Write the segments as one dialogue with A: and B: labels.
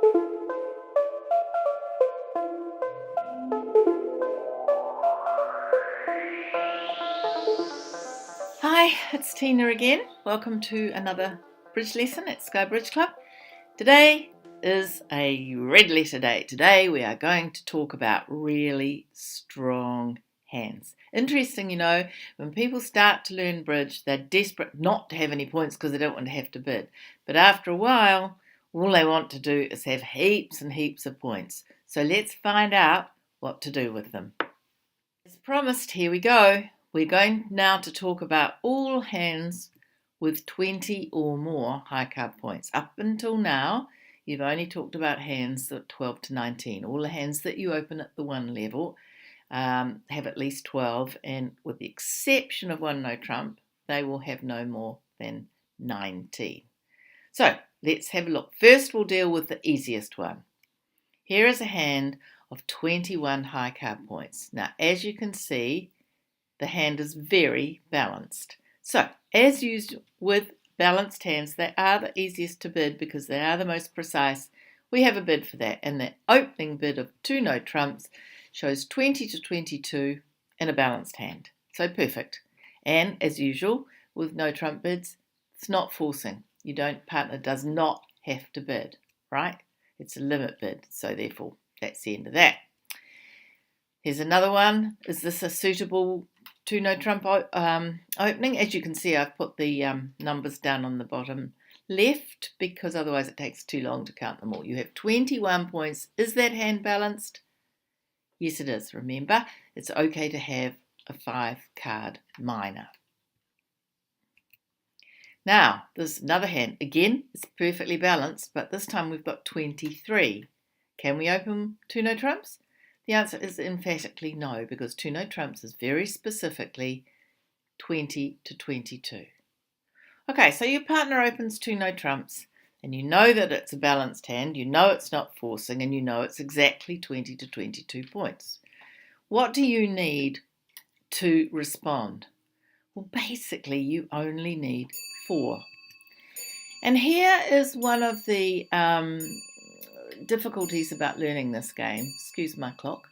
A: Hi, it's Tina again. Welcome to another bridge lesson at Sky Bridge Club. Today is a red letter day. Today we are going to talk about really strong hands. Interesting, when people start to learn bridge, they're desperate not to have any points because they don't want to have to bid. But after a while, all they want to do is have heaps and heaps of points. So let's find out what to do with them. As promised, here we go. We're going now to talk about all hands with 20 or more high card points. Up until now, you've only talked about hands at 12 to 19. All the hands that you open at the 1 level have at least 12, and with the exception of 1 no trump, they will have no more than 19. So let's have a look. First, we'll deal with the easiest one. Here is a hand of 21 high card points. Now, as you can see, the hand is very balanced. So, as used with balanced hands, they are the easiest to bid because they are the most precise. We have a bid for that, and the opening bid of 2 no trumps shows 20 to 22 in a balanced hand. So perfect. And as usual with no trump bids, it's not forcing. Partner does not have to bid, right? It's a limit bid, so therefore that's the end of that. Here's another one. Is this a suitable 2 no trump opening? As you can see, I've put the numbers down on the bottom left because otherwise it takes too long to count them all. You have 21 points. Is that hand balanced? Yes, it is. Remember, it's okay to have a 5 card minor. Now, there's another hand. Again, it's perfectly balanced, but this time we've got 23. Can we open 2 no trumps? The answer is emphatically no, because 2 no trumps is very specifically 20 to 22. Okay, so your partner opens 2 no trumps, and you know that it's a balanced hand, you know it's not forcing, and you know it's exactly 20 to 22 points. What do you need to respond? Well, basically, you only need 4. And here is one of the difficulties about learning this game. Excuse my clock.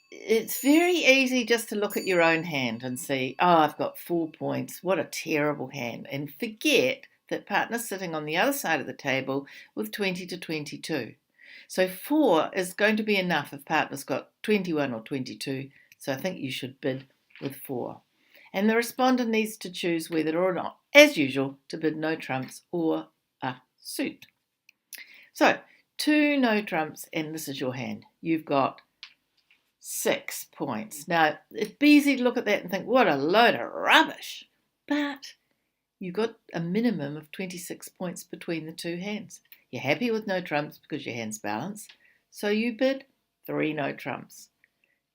A: It's very easy just to look at your own hand and see, oh, I've got 4 points. What a terrible hand. And forget that partner's sitting on the other side of the table with 20 to 22. So 4 is going to be enough if partner's got 21 or 22. So I think you should bid with 4. And the respondent needs to choose whether or not, as usual, to bid no trumps or a suit. So, 2 no trumps, and this is your hand. You've got 6 points. Now, it'd be easy to look at that and think, what a load of rubbish. But you've got a minimum of 26 points between the 2 hands. You're happy with no trumps because your hand's balanced. So you bid 3 no trumps.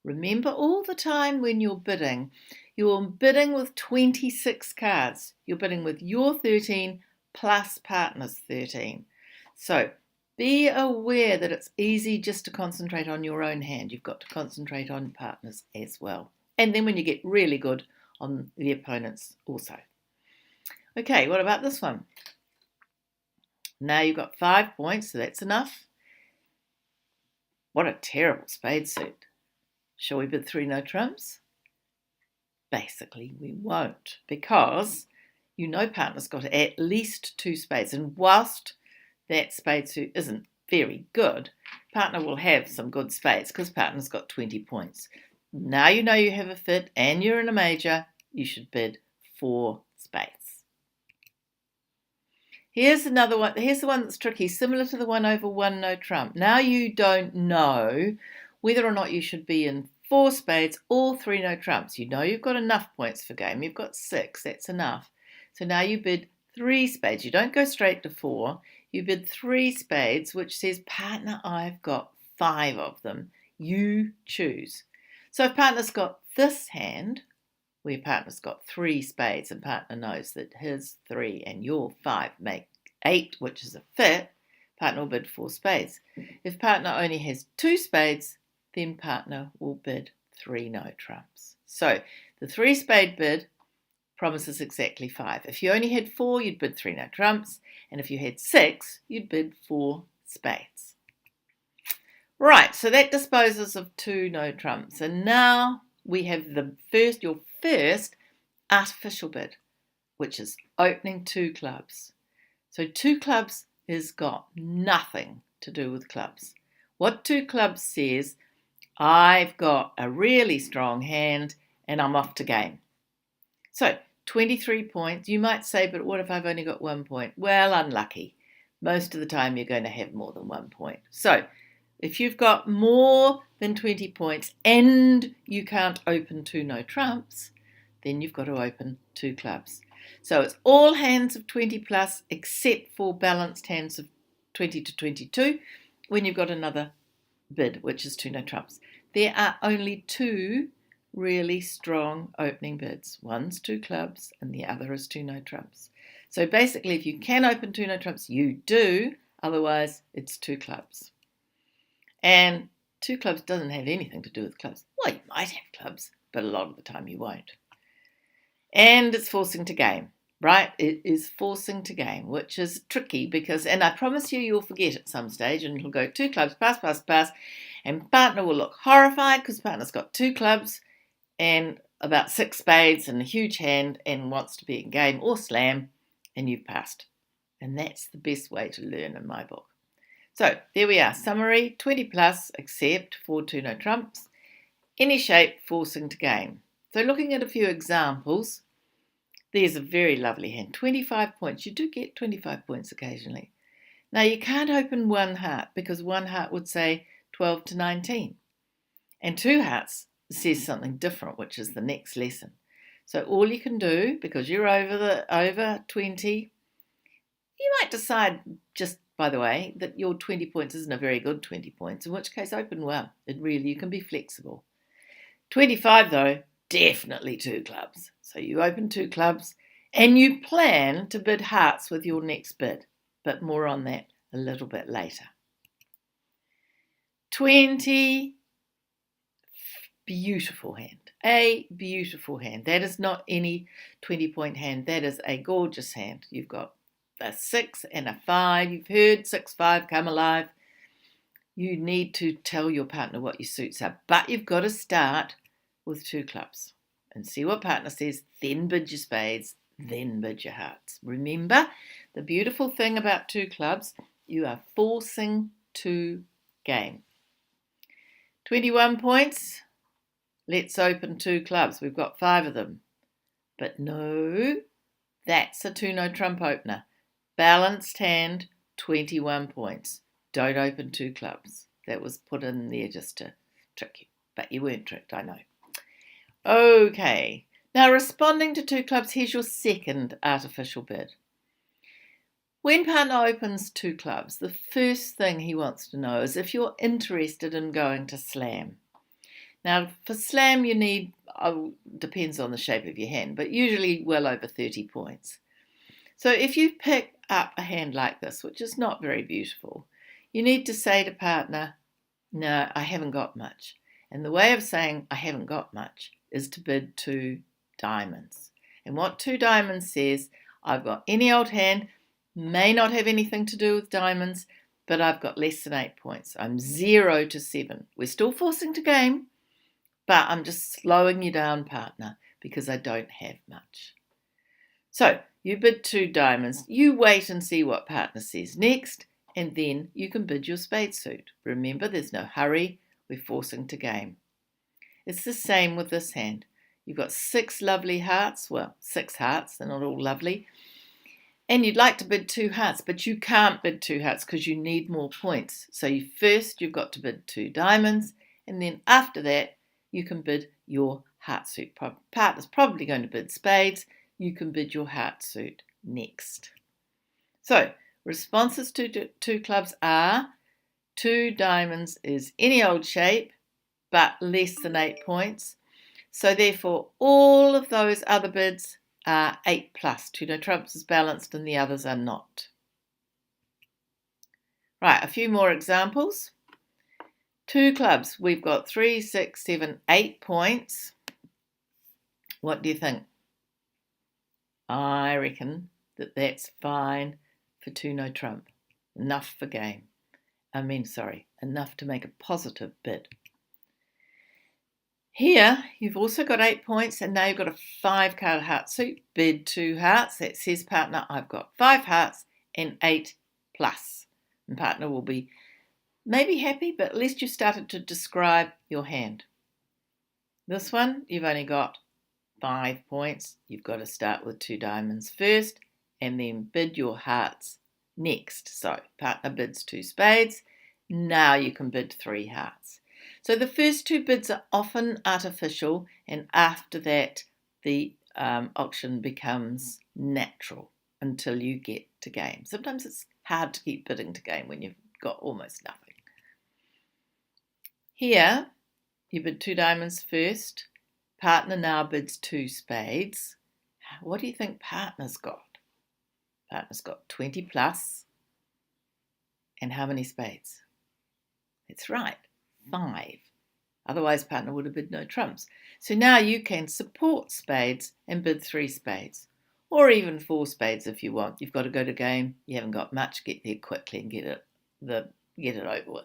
A: Remember, all the time when you're bidding with 26 cards. You're bidding with your 13 plus partner's 13. So, be aware that it's easy just to concentrate on your own hand. You've got to concentrate on partners as well. And then when you get really good, on the opponents also. Okay, what about this one? Now you've got 5 points, so that's enough. What a terrible spade suit. Shall we bid 3 no trumps? Basically, we won't, because partner's got at least 2 spades. And whilst that spade suit isn't very good, partner will have some good spades because partner's got 20 points. Now you know you have a fit and you're in a major, you should bid 4 spades. Here's another one. Here's the one that's tricky, similar to the one over 1 no trump. Now you don't know whether or not you should be in 4 spades or 3 no trumps. You know you've got enough points for game. You've got 6. That's enough. So now you bid 3 spades. You don't go straight to 4. You bid 3 spades, which says, partner, I've got 5 of them. You choose. So if partner's got this hand, where partner's got 3 spades, and partner knows that his 3 and your 5 make 8, which is a fit, partner will bid 4 spades. If partner only has 2 spades, then partner will bid 3 no trumps. So the 3 spade bid promises exactly 5. If you only had 4, you'd bid 3 no trumps, and if you had 6, you'd bid 4 spades. Right, so that disposes of 2 no trumps, and now we have your first artificial bid, which is opening 2 clubs. So 2 clubs has got nothing to do with clubs. What 2 clubs says, I've got a really strong hand and I'm off to game. So 23 points. You might say, but what if I've only got 1 point? Well, unlucky. Most of the time you're going to have more than 1 point. So if you've got more than 20 points and you can't open 2 no trumps, then you've got to open 2 clubs. So it's all hands of 20 plus except for balanced hands of 20 to 22 when you've got another bid, which is 2 no trumps. There are only 2 really strong opening bids. One's 2 clubs and the other is 2 no trumps. So basically, if you can open 2 no trumps, you do. Otherwise, it's 2 clubs. And 2 clubs doesn't have anything to do with clubs. Well, you might have clubs, but a lot of the time you won't. And it's forcing to game, right? It is forcing to game, which is tricky because, and I promise you'll forget at some stage and it'll go 2 clubs, pass, pass, pass, and partner will look horrified because partner's got 2 clubs and about 6 spades and a huge hand and wants to be in game or slam, and you've passed. And that's the best way to learn in my book. So there we are, summary, 20 plus except for 2 no trumps, any shape forcing to game. So looking at a few examples, there's a very lovely hand, 25 points. You do get 25 points occasionally. Now you can't open 1 heart because 1 heart would say 12 to 19. And 2 hearts says something different, which is the next lesson. So all you can do, because you're over 20, you might decide just by the way, that your 20 points isn't a very good 20 points, in which case open well. You can be flexible. 25 though, definitely 2 clubs. So you open 2 clubs and you plan to bid hearts with your next bid, but more on that a little bit later. 20, beautiful hand. A beautiful hand. That is not any 20-point hand. That is a gorgeous hand. You've got a 6 and a 5. You've heard 6-5 come alive. You need to tell your partner what your suits are, but you've got to start with 2 clubs and see what partner says, then bid your spades, then bid your hearts. Remember, the beautiful thing about 2 clubs, you are forcing to game. 21 points. Let's open 2 clubs. We've got 5 of them. But no, that's a 2 no trump opener. Balanced hand, 21 points. Don't open 2 clubs. That was put in there just to trick you. But you weren't tricked, I know. Okay. Now responding to 2 clubs, here's your second artificial bid. When partner opens 2 clubs, the first thing he wants to know is if you're interested in going to slam. Now for slam you need, depends on the shape of your hand, but usually well over 30 points. So if you pick up a hand like this, which is not very beautiful, you need to say to partner, no, I haven't got much. And the way of saying I haven't got much is to bid 2 diamonds. And what 2 diamonds says, I've got any old hand, may not have anything to do with diamonds, but I've got less than 8 points. I'm 0 to 7. We're still forcing to game, but I'm just slowing you down, partner, because I don't have much. So you bid 2 diamonds. You wait and see what partner says next, and then you can bid your spade suit. Remember, there's no hurry. We're forcing to game. It's the same with this hand. You've got 6 lovely hearts. Well, 6 hearts. They're not all lovely. And you'd like to bid 2 hearts, but you can't bid 2 hearts because you need more points. So you've got to bid 2 diamonds, and then after that, you can bid your heart suit. Partner's probably going to bid spades. You can bid your heart suit next. So responses to 2 clubs are 2 diamonds is any old shape, but less than 8 points. So therefore, all of those other bids are 8 plus. 2 no trumps is balanced and the others are not. Right, a few more examples. 2 clubs. We've got 3, 6, 7, 8 points. What do you think? I reckon that that's fine for 2 no trump. Enough for game. Enough to make a positive bid. Here, you've also got 8 points, and now you've got a 5-card heart suit. Bid 2 hearts. That says, partner, I've got 5 hearts and 8 plus. And partner will be maybe happy, but at least you started to describe your hand. This one, you've only got 5 points. You've got to start with 2 diamonds first and then bid your hearts next. So partner bids 2 spades. Now you can bid 3 hearts. So the first 2 bids are often artificial, and after that the auction becomes natural until you get to game. Sometimes it's hard to keep bidding to game when you've got almost nothing. Here you bid 2 diamonds first. Partner now bids 2 spades. What do you think partner's got? Partner's got 20 plus. And how many spades? That's right, 5. Otherwise partner would have bid no trumps. So now you can support spades and bid 3 spades. Or even 4 spades if you want. You've got to go to game. You haven't got much. Get there quickly and get it over with.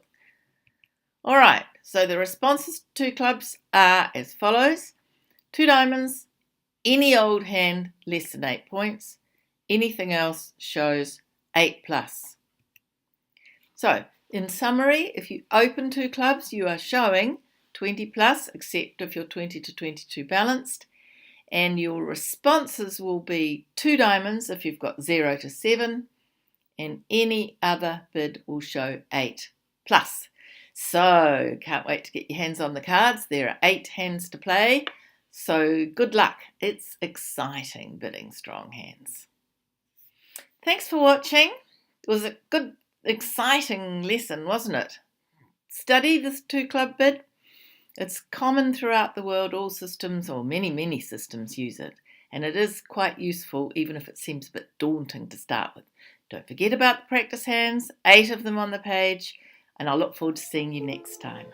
A: All right, so the responses to 2 clubs are as follows. 2 diamonds, any old hand less than 8 points. Anything else shows 8 plus. So, in summary, if you open 2 clubs, you are showing 20 plus, except if you're 20 to 22 balanced. And your responses will be 2 diamonds if you've got 0 to 7. And any other bid will show 8 plus. So, can't wait to get your hands on the cards. There are 8 hands to play. So, good luck. It's exciting bidding strong hands. Thanks for watching. It was a good, exciting lesson, wasn't it? Study this 2 club bid. It's common throughout the world. All systems, or many systems, use it. And it is quite useful, even if it seems a bit daunting to start with. Don't forget about the practice hands, 8 of them on the page. And I'll look forward to seeing you next time.